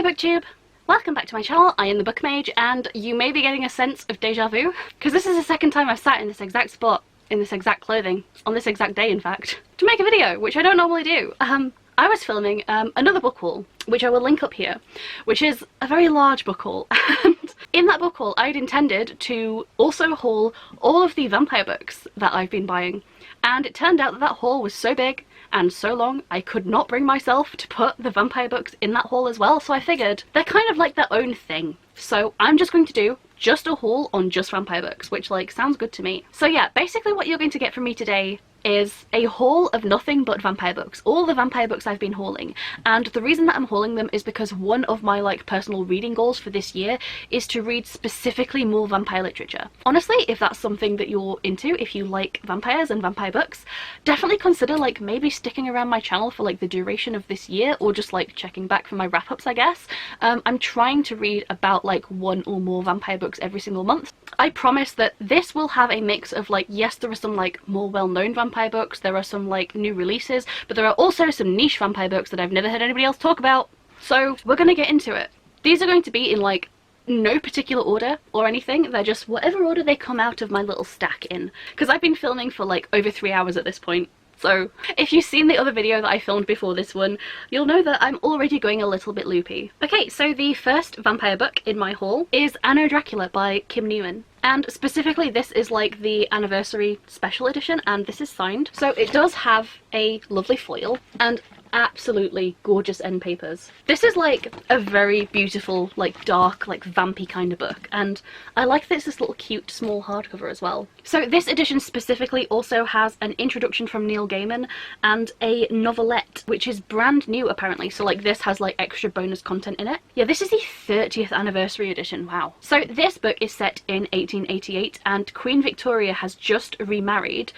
Hi booktube! Welcome back to my channel. I am the Book Mage, and you may be getting a sense of deja vu, because this is the second time I've sat in this exact spot, in this exact clothing, on this exact day in fact, to make a video, which I don't normally do. I was filming another book haul, which I will link up here, which is a very large book haul, and in that book haul I'd intended to also haul all of the vampire books that I've been buying, and it turned out that that haul was so big and so long I could not bring myself to put the vampire books in that haul as well, so I figured they're kind of like their own thing. So I'm just going to do just a haul on just vampire books, which like sounds good to me. So yeah, basically what you're going to get from me today is a haul of nothing but vampire books, all the vampire books I've been hauling. And the reason that I'm hauling them is because one of my like personal reading goals for this year is to read specifically more vampire literature. Honestly, if that's something that you're into, if you like vampires and vampire books, definitely consider like maybe sticking around my channel for like the duration of this year, or just like checking back for my wrap-ups, I guess. I'm trying to read about like one or more vampire books every single month. I promise that this will have a mix of like, yes, there are some like more well-known vampire books, there are some like new releases, but there are also some niche vampire books that I've never heard anybody else talk about. So we're gonna get into it. These are going to be in like no particular order or anything, they're just whatever order they come out of my little stack in, because I've been filming for like over 3 hours at this point. So if you've seen the other video that I filmed before this one, you'll know that I'm already going a little bit loopy. Okay, so the first vampire book in my haul is Anno Dracula by Kim Newman. And specifically this is like the anniversary special edition, and this is signed. So it does have a lovely foil and absolutely gorgeous end papers. This is like a very beautiful, like dark, like vampy kind of book, and I like that it's this little cute small hardcover as well. So this edition specifically also has an introduction from Neil Gaiman and a novelette, which is brand new apparently, so like this has like extra bonus content in it. Yeah, this is the 30th anniversary edition, wow. So this book is set in 1888 and Queen Victoria has just remarried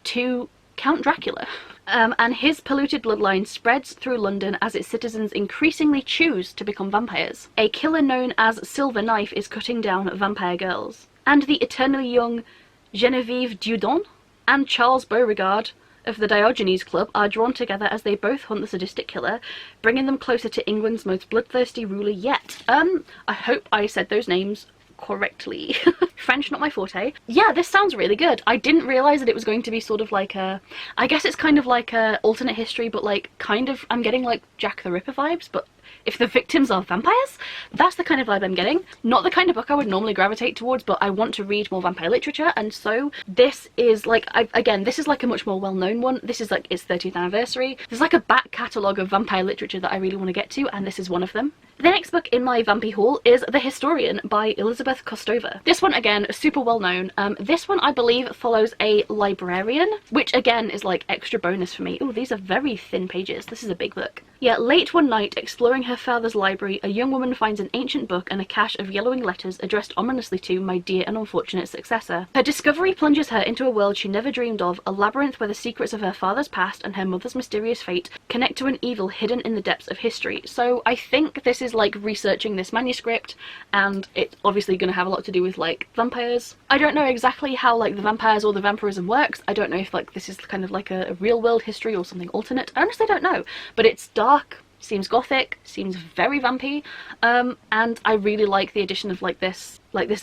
to Count Dracula. And his polluted bloodline spreads through London as its citizens increasingly choose to become vampires. A killer known as Silver Knife is cutting down vampire girls. And the eternally young Genevieve Dieudonne and Charles Beauregard of the Diogenes Club are drawn together as they both hunt the sadistic killer, bringing them closer to England's most bloodthirsty ruler yet. I hope I said those names correctly. French not my forte. Yeah, this sounds really good. I didn't realise that it was going to be sort of like a, I guess it's kind of like a alternate history, but like kind of, I'm getting like Jack the Ripper vibes, but if the victims are vampires, that's the kind of vibe I'm getting. Not the kind of book I would normally gravitate towards, but I want to read more vampire literature, and so this is like, again, this is like a much more well-known one. This is like its 30th anniversary. There's like a back catalogue of vampire literature that I really want to get to, and this is one of them. The next book in my vampy haul is The Historian by Elizabeth Kostova. This one, again, super well known. This one, I believe, follows a librarian, which again is like extra bonus for me. Oh, these are very thin pages. This is a big book. Yeah, late one night, exploring her father's library, a young woman finds an ancient book and a cache of yellowing letters addressed ominously to my dear and unfortunate successor. Her discovery plunges her into a world she never dreamed of, a labyrinth where the secrets of her father's past and her mother's mysterious fate connect to an evil hidden in the depths of history. So I think this is like researching this manuscript, and it's obviously going to have a lot to do with like vampires. I don't know exactly how like the vampires or the vampirism works. I don't know if like this is kind of like a real world history or something alternate. I honestly don't know, but it's dark, seems gothic, seems very vampy, and I really like the addition of like this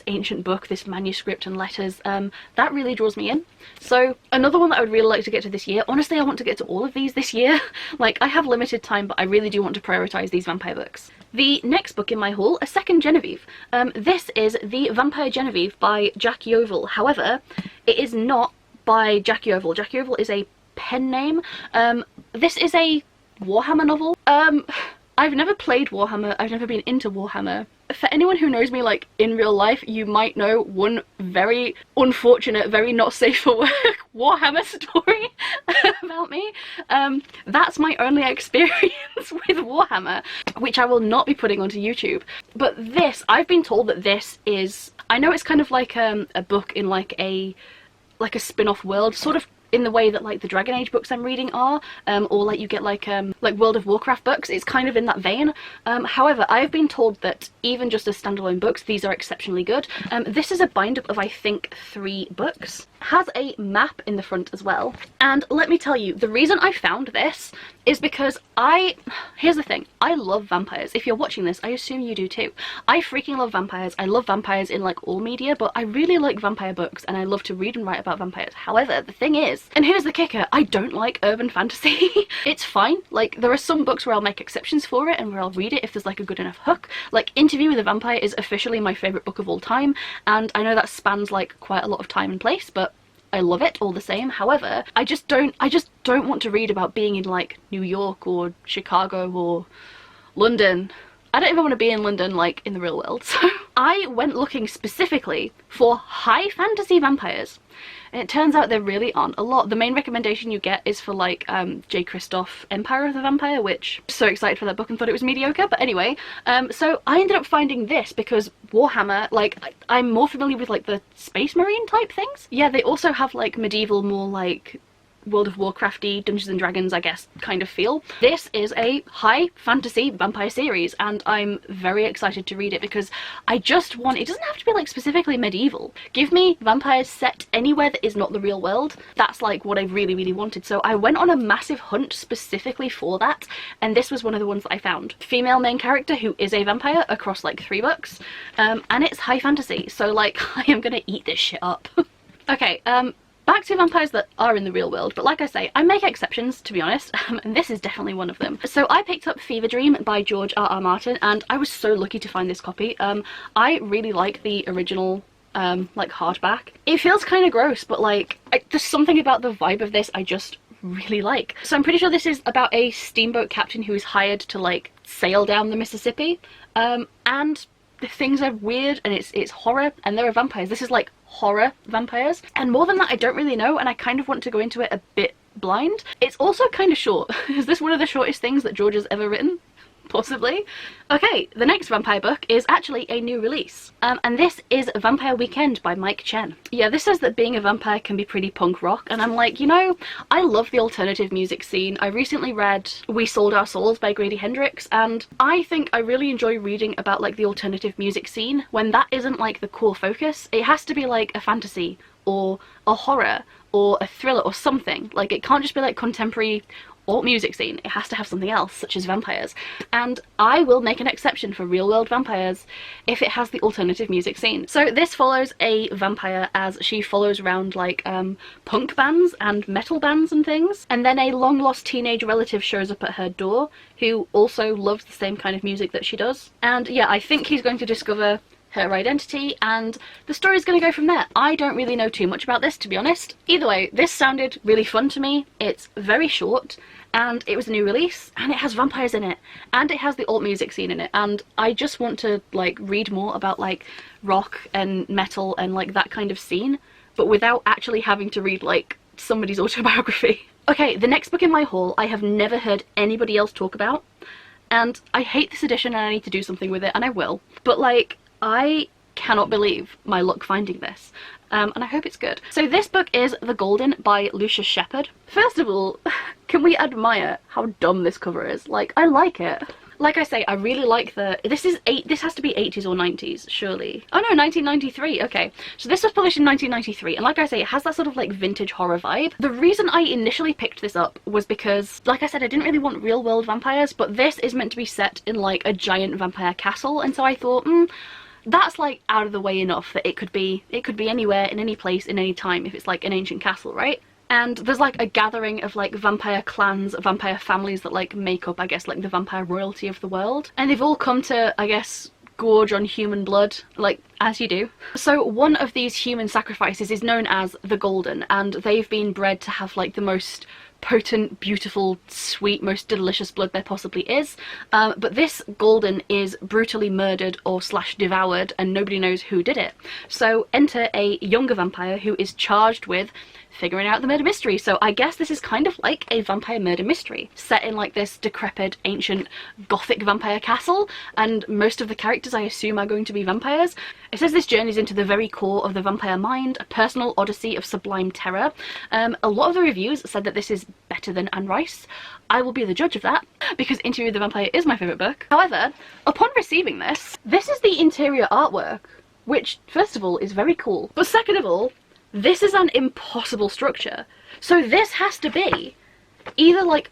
ancient book, this manuscript and letters. That really draws me in. So another one that I would really like to get to this year, honestly I want to get to all of these this year. Like I have limited time, but I really do want to prioritise these vampire books. The next book in my haul, a second Genevieve. This is The Vampire Genevieve by Jack Yeovil. However, it is not by Jack Yeovil. Jack Yeovil is a pen name. This is a Warhammer novel. I've never played Warhammer, I've never been into Warhammer. For anyone who knows me like in real life, you might know one very unfortunate, very not safe for work Warhammer story about me. That's my only experience with Warhammer, which I will not be putting onto YouTube. But this, I've been told that this is, I know it's kind of like a book in like a spin-off world, sort of in the way that like the Dragon Age books I'm reading are, or like you get like World of Warcraft books. It's kind of in that vein. However, I've been told that even just as standalone books, these are exceptionally good. This is a bind-up of I think 3 books. has a map in the front as well. And let me tell you, the reason I found this is because here's the thing, I love vampires. If you're watching this, I assume you do too. I freaking love vampires. I love vampires in like all media, but I really like vampire books and I love to read and write about vampires. However, the thing is, and here's the kicker, I don't like urban fantasy. It's fine, like there are some books where I'll make exceptions for it and where I'll read it if there's like a good enough hook. Like Interview with a Vampire is officially my favourite book of all time, and I know that spans like quite a lot of time and place, but I love it all the same. However, I just don't want to read about being in like New York or Chicago or London. I don't even want to be in London like in the real world. So I went looking specifically for high fantasy vampires. And it turns out there really aren't a lot. The main recommendation you get is for like J. Christoph Empire of the Vampire, which I'm so excited for that book and thought it was mediocre. But anyway, so I ended up finding this because Warhammer, like I'm more familiar with like the Space Marine type things. Yeah, they also have like medieval, more like World of Warcrafty, Dungeons and Dragons, I guess, kind of feel. This is a high fantasy vampire series and I'm very excited to read it because I just want, it doesn't have to be like specifically medieval. Give me vampires set anywhere that is not the real world. That's like what I really, really wanted. So I went on a massive hunt specifically for that, and this was one of the ones that I found. Female main character who is a vampire across like 3 books, and it's high fantasy, so like I am gonna eat this shit up. Okay, back to vampires that are in the real world, but like I say, I make exceptions, to be honest, and this is definitely one of them. So I picked up Fever Dream by George R.R. Martin, and I was so lucky to find this copy. I really like the original like hardback. It feels kind of gross, but like there's something about the vibe of this I just really like. So I'm pretty sure this is about a steamboat captain who is hired to like sail down the Mississippi, and the things are weird and it's horror and there are vampires. This is like horror vampires, and more than that I don't really know, and I kind of want to go into it a bit blind. It's also kind of short. Is this one of the shortest things that George has ever written? Possibly. Okay, the next vampire book is actually a new release, and this is Vampire Weekend by Mike Chen. Yeah, this says that being a vampire can be pretty punk rock, and I'm like, you know, I love the alternative music scene. I recently read We Sold Our Souls by Grady Hendrix, and I think I really enjoy reading about like the alternative music scene when that isn't like the core focus. It has to be like a fantasy or a horror or a thriller or something. Like it can't just be like contemporary alt music scene. It has to have something else, such as vampires. And I will make an exception for real world vampires if it has the alternative music scene. So this follows a vampire as she follows around like punk bands and metal bands and things. And then a long lost teenage relative shows up at her door who also loves the same kind of music that she does. And yeah, I think he's going to discover her identity, and the story's gonna go from there. I don't really know too much about this, to be honest. Either way, this sounded really fun to me. It's very short, and it was a new release, and it has vampires in it, and it has the alt music scene in it, and I just want to like read more about like rock and metal and like that kind of scene, but without actually having to read like somebody's autobiography. Okay, the next book in my haul I have never heard anybody else talk about, and I hate this edition and I need to do something with it, and I will, but like I cannot believe my luck finding this, and I hope it's good. So this book is The Golden by Lucius Shepard. First of all, can we admire how dumb this cover is? Like, I like it. Like I say, I really like this has to be 80s or 90s, surely. Oh no, 1993, okay. So this was published in 1993, and like I say, it has that sort of like vintage horror vibe. The reason I initially picked this up was because, like I said, I didn't really want real world vampires, but this is meant to be set in like a giant vampire castle, and so I thought, that's like out of the way enough that it could be anywhere, in any place, in any time, if it's like an ancient castle, right? And there's like a gathering of like vampire clans, vampire families that like make up, I guess, like the vampire royalty of the world. And they've all come to, I guess, gorge on human blood, like as you do. So one of these human sacrifices is known as the Golden, and they've been bred to have like the most potent, beautiful, sweet, most delicious blood there possibly is, but this Golden is brutally murdered or slash devoured, and nobody knows who did it. So enter a younger vampire who is charged with figuring out the murder mystery. So I guess this is kind of like a vampire murder mystery set in like this decrepit ancient gothic vampire castle, and most of the characters I assume are going to be vampires. It says this journeys into the very core of the vampire mind, a personal odyssey of sublime terror. A lot of the reviews said that this is better than Anne Rice. I will be the judge of that because Interview with the Vampire is my favourite book. However, upon receiving this is the interior artwork, which first of all is very cool, but second of all, this is an impossible structure. So this has to be either like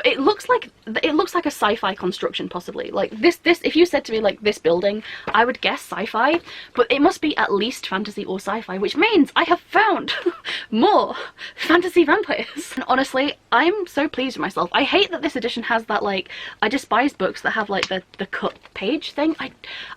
it looks like a sci-fi construction, possibly. Like this if you said to me like this building, I would guess sci-fi, but it must be at least fantasy or sci-fi, which means I have found more fantasy vampires. And honestly, I'm so pleased with myself. I hate that this edition has that, like, I despise books that have like the cut page thing.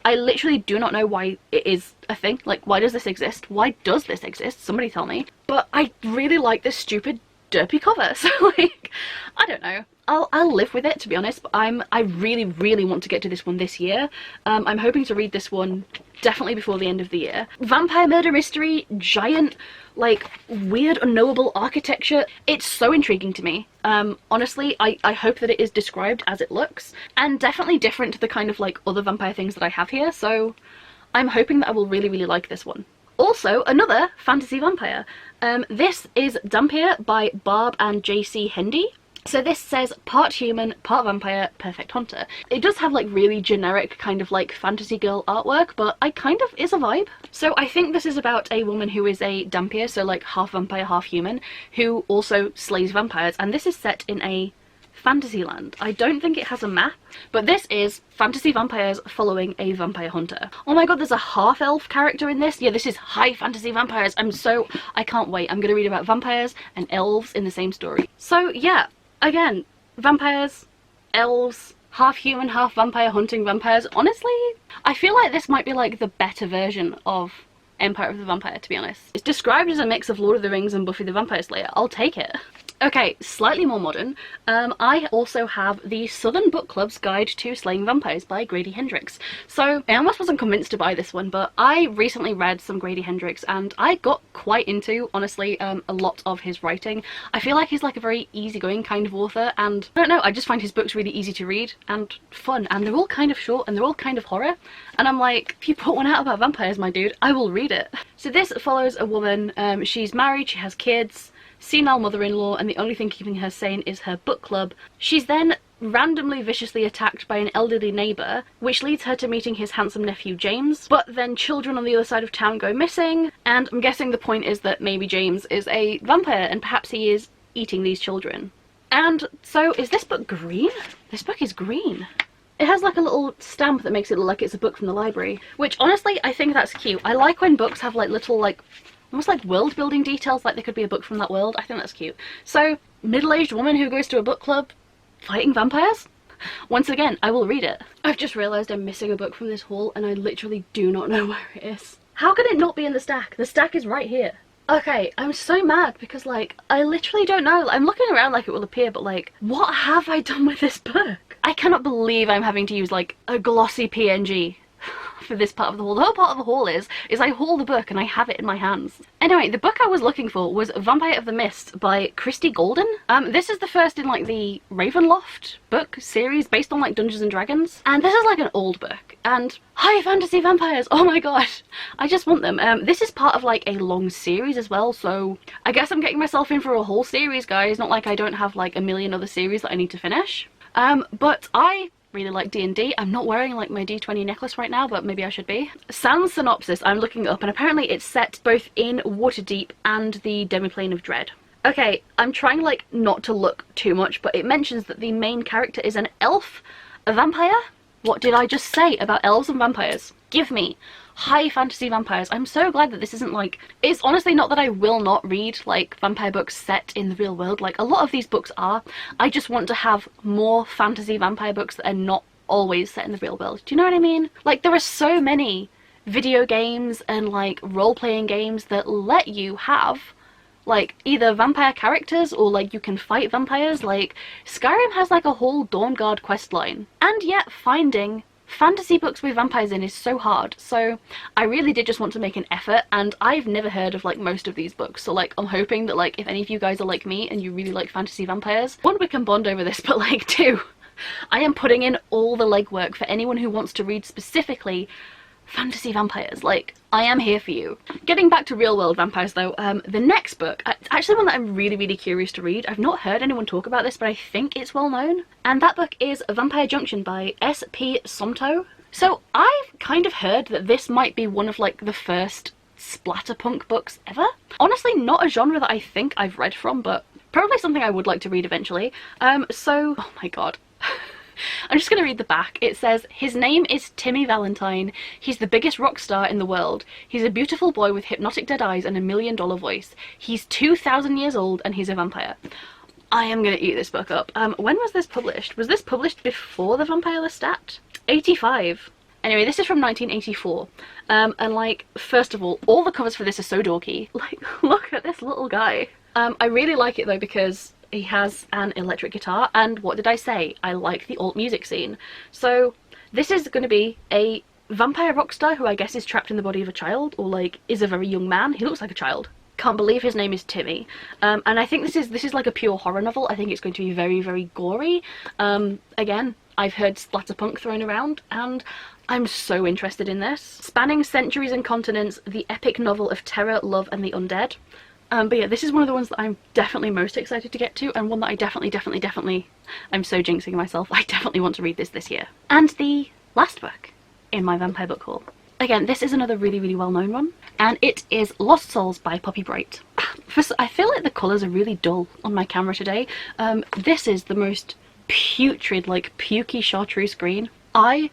I literally do not know why it is a thing. Like, why does this exist? Why does this exist? Somebody tell me. But I really like this stupid derpy cover, so like, I don't know, I'll live with it, to be honest. But I really want to get to this one this year. I'm hoping to read this one definitely before the end of the year. Vampire murder mystery, giant, like, weird unknowable architecture. It's so intriguing to me. Honestly, I hope that it is described as it looks, and definitely different to the kind of like other vampire things that I have here, so I'm hoping that I will really like this one. Also, another fantasy vampire. This is Dampier by Barb and JC Hendy. So this says part human, part vampire, perfect hunter. It does have like really generic kind of like fantasy girl artwork, but I kind of is a vibe. So I think this is about a woman who is a Dampier, so like half vampire, half human, who also slays vampires, and this is set in a Fantasyland. I don't think it has a map, but this is fantasy vampires following a vampire hunter. Oh my god, there's a half-elf character in this. Yeah, this is high fantasy vampires. I can't wait. I'm gonna read about vampires and elves in the same story. So yeah, again, vampires, elves, half human, half vampire hunting vampires. Honestly, I feel like this might be like the better version of Empire of the Vampire, to be honest. It's described as a mix of Lord of the Rings and Buffy the Vampire Slayer. I'll take it. Okay, slightly more modern. I also have the Southern Book Club's Guide to Slaying Vampires by Grady Hendrix. So I almost wasn't convinced to buy this one, but I recently read some Grady Hendrix and I got quite into, honestly, a lot of his writing. I feel like he's like a very easygoing kind of author, and I don't know, I just find his books really easy to read and fun, and they're all kind of short and they're all kind of horror, and I'm like, if you put one out about vampires, my dude, I will read it. So this follows a woman, she's married, she has kids, senile mother-in-law, and the only thing keeping her sane is her book club. She's then randomly viciously attacked by an elderly neighbour, which leads her to meeting his handsome nephew James, but then children on the other side of town go missing, and I'm guessing the point is that maybe James is a vampire and perhaps he is eating these children. And so, is this book green? This book is green. It has like a little stamp that makes it look like it's a book from the library, which honestly I think that's cute. I like when books have like little like almost like world building details, like they could be a book from that world. I think that's cute. So, middle-aged woman who goes to a book club fighting vampires? Once again, I will read it. I've just realised I'm missing a book from this haul and I literally do not know where it is. How can it not be in the stack? The stack is right here. Okay, I'm so mad because like, I literally don't know. I'm looking around like it will appear, but like, what have I done with this book? I cannot believe I'm having to use like a glossy PNG for this part of the haul. The whole part of the haul is I haul the book and I have it in my hands. Anyway, the book I was looking for was Vampire of the Mist by Christy Golden. This is the first in like the Ravenloft book series based on like Dungeons and Dragons, and this is like an old book, and high fantasy vampires, oh my god, I just want them. This is part of like a long series as well, so I guess I'm getting myself in for a whole series, guys. Not like I don't have like a million other series that I need to finish. But I really like D&D. I'm not wearing like my D20 necklace right now, but maybe I should be. Sans synopsis, I'm looking up, and apparently it's set both in Waterdeep and the Demiplane of Dread. Okay, I'm trying like not to look too much, but it mentions that the main character is an elf, a vampire. What did I just say about elves and vampires? Give me high fantasy vampires. I'm so glad that this isn't like, it's honestly not that I will not read like vampire books set in the real world, like a lot of these books are. I just want to have more fantasy vampire books that are not always set in the real world. Do you know what I mean? Like, there are so many video games and like role-playing games that let you have like either vampire characters or like you can fight vampires. Like Skyrim has like a whole Dawnguard quest line, and yet finding fantasy books with vampires in is so hard. So I really did just want to make an effort, and I've never heard of like most of these books, so like I'm hoping that like if any of you guys are like me and you really like fantasy vampires, one, we can bond over this, but like two, I am putting in all the legwork for anyone who wants to read specifically fantasy vampires. Like, I am here for you. Getting back to real world vampires though, the next book, it's actually one that I'm really curious to read. I've not heard anyone talk about this, but I think it's well known. And that book is Vampire Junction by S.P. Somto. So I've kind of heard that this might be one of like the first splatterpunk books ever. Honestly, not a genre that I think I've read from, but probably something I would like to read eventually. So, oh my god. I'm just gonna read the back. It says, his name is Timmy Valentine. He's the biggest rock star in the world. He's a beautiful boy with hypnotic dead eyes and $1 million voice. He's 2,000 years old and he's a vampire. I am gonna eat this book up. When was this published? Was this published before the Vampire Lestat? 85. Anyway, this is from 1984. And like, first of all the covers for this are so dorky. Like, look at this little guy. I really like it though because he has an electric guitar, and what did I say? I like the alt music scene. So this is going to be a vampire rock star who I guess is trapped in the body of a child, or like is a very young man. He looks like a child. Can't believe his name is Timmy. And I think this is like a pure horror novel. I think it's going to be very, very gory. Again, I've heard splatterpunk thrown around, and I'm so interested in this. Spanning centuries and continents, the epic novel of terror, love, and the undead. But yeah, this is one of the ones that I'm definitely most excited to get to, and one that I definitely, I'm so jinxing myself, I definitely want to read this year. And the last book in my vampire book haul. Again, this is another really, really well-known one, and it is Lost Souls by Poppy Bright. First, I feel like the colours are really dull on my camera today. This is the most putrid, like, pukey chartreuse green. I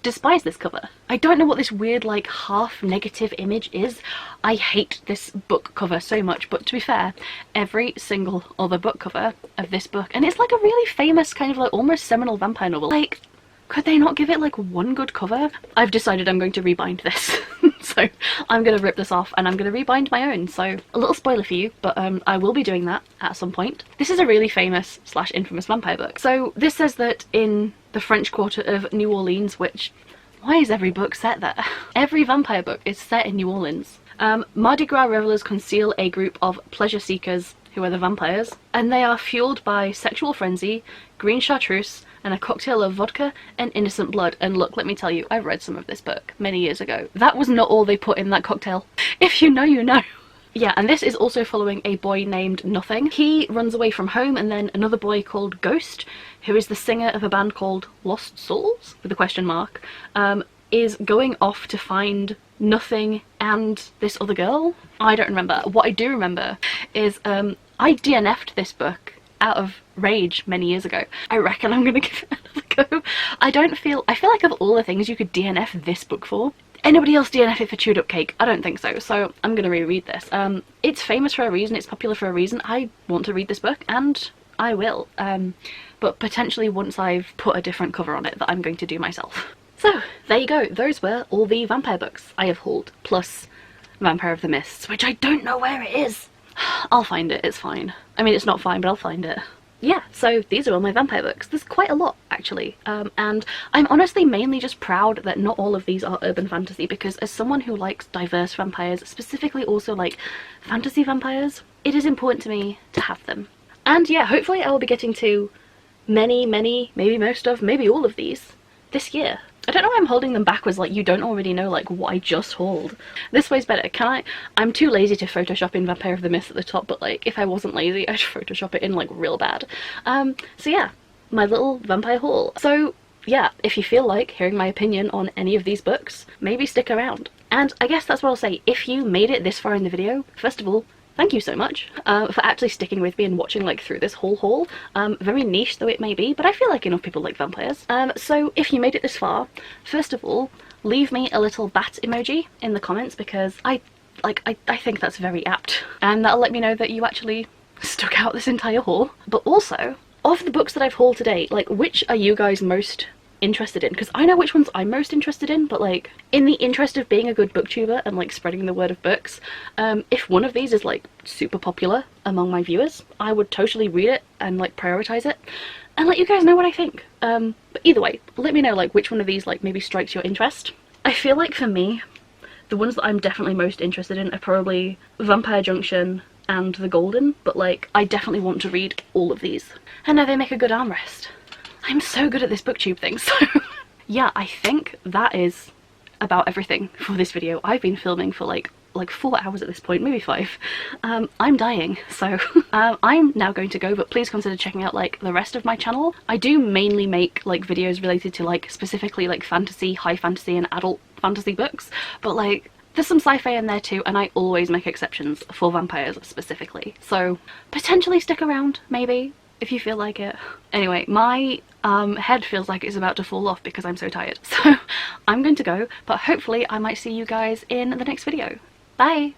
despise this cover. I don't know what this weird, like, half negative image is. I hate this book cover so much, but to be fair, every single other book cover of this book, and it's like a really famous kind of like almost seminal vampire novel, like, could they not give it like one good cover? I've decided I'm going to rebind this. So I'm going to rip this off and I'm going to rebind my own. So a little spoiler for you, but I will be doing that at some point. This is a really famous / infamous vampire book. So this says that in the French Quarter of New Orleans, which, why is every book set there? Every vampire book is set in New Orleans. Mardi Gras revelers conceal a group of pleasure seekers who are the vampires, and they are fueled by sexual frenzy, green chartreuse, and a cocktail of vodka and innocent blood. And look, let me tell you, I've read some of this book many years ago. That was not all they put in that cocktail. If you know, you know. Yeah, and this is also following a boy named Nothing. He runs away from home, and then another boy called Ghost, who is the singer of a band called Lost Souls, with a question mark, is going off to find Nothing and this other girl. I don't remember. What I do remember is I DNF'd this book out of rage many years ago. I reckon I'm gonna give it another go. I feel like of all the things you could DNF this book for, anybody else DNF it for Chewed Up Cake? I don't think so. So I'm gonna reread this. It's famous for a reason, it's popular for a reason. I want to read this book, and I will. But potentially once I've put a different cover on it that I'm going to do myself. So there you go. Those were all the vampire books I have hauled, plus Vampire of the Mists, which I don't know where it is. I'll find it, it's fine. I mean, it's not fine, but I'll find it. Yeah, so these are all my vampire books. There's quite a lot, actually. And I'm honestly mainly just proud that not all of these are urban fantasy, because as someone who likes diverse vampires, specifically also like fantasy vampires, it is important to me to have them. And yeah, hopefully I will be getting to many, maybe most of, maybe all of these this year. I don't know why I'm holding them backwards, like you don't already know like what I just hauled. This way's better. I'm too lazy to Photoshop in Vampire of the Mist at the top, but like if I wasn't lazy I'd Photoshop it in like real bad. So yeah, my little vampire haul. So yeah, if you feel like hearing my opinion on any of these books, maybe stick around. And I guess that's what I'll say. If you made it this far in the video, first of all, thank you so much for actually sticking with me and watching like through this whole haul. Very niche though it may be, but I feel like enough people like vampires. So if you made it this far, first of all, leave me a little bat emoji in the comments, because I think that's very apt, and that'll let me know that you actually stuck out this entire haul. But also, of the books that I've hauled today, like which are you guys most interested in? Because I know which ones I'm most interested in, but like in the interest of being a good booktuber and like spreading the word of books, if one of these is like super popular among my viewers, I would totally read it and like prioritize it and let you guys know what I think. But either way, let me know like which one of these like maybe strikes your interest. I feel like for me, the ones that I'm definitely most interested in are probably Vampire Junction and The Golden, but like I definitely want to read all of these. And now they make a good armrest. I'm so good at this booktube thing, so yeah, I think that is about everything for this video. I've been filming for like 4 hours at this point, maybe 5. I'm dying, so I'm now going to go, but please consider checking out like the rest of my channel. I do mainly make like videos related to like specifically like fantasy, high fantasy and adult fantasy books, but like There's some sci-fi in there too, and I always make exceptions for vampires specifically. So potentially stick around, maybe, if you feel like it. Anyway, my head feels like it's about to fall off because I'm so tired. So I'm going to go, but hopefully I might see you guys in the next video. Bye!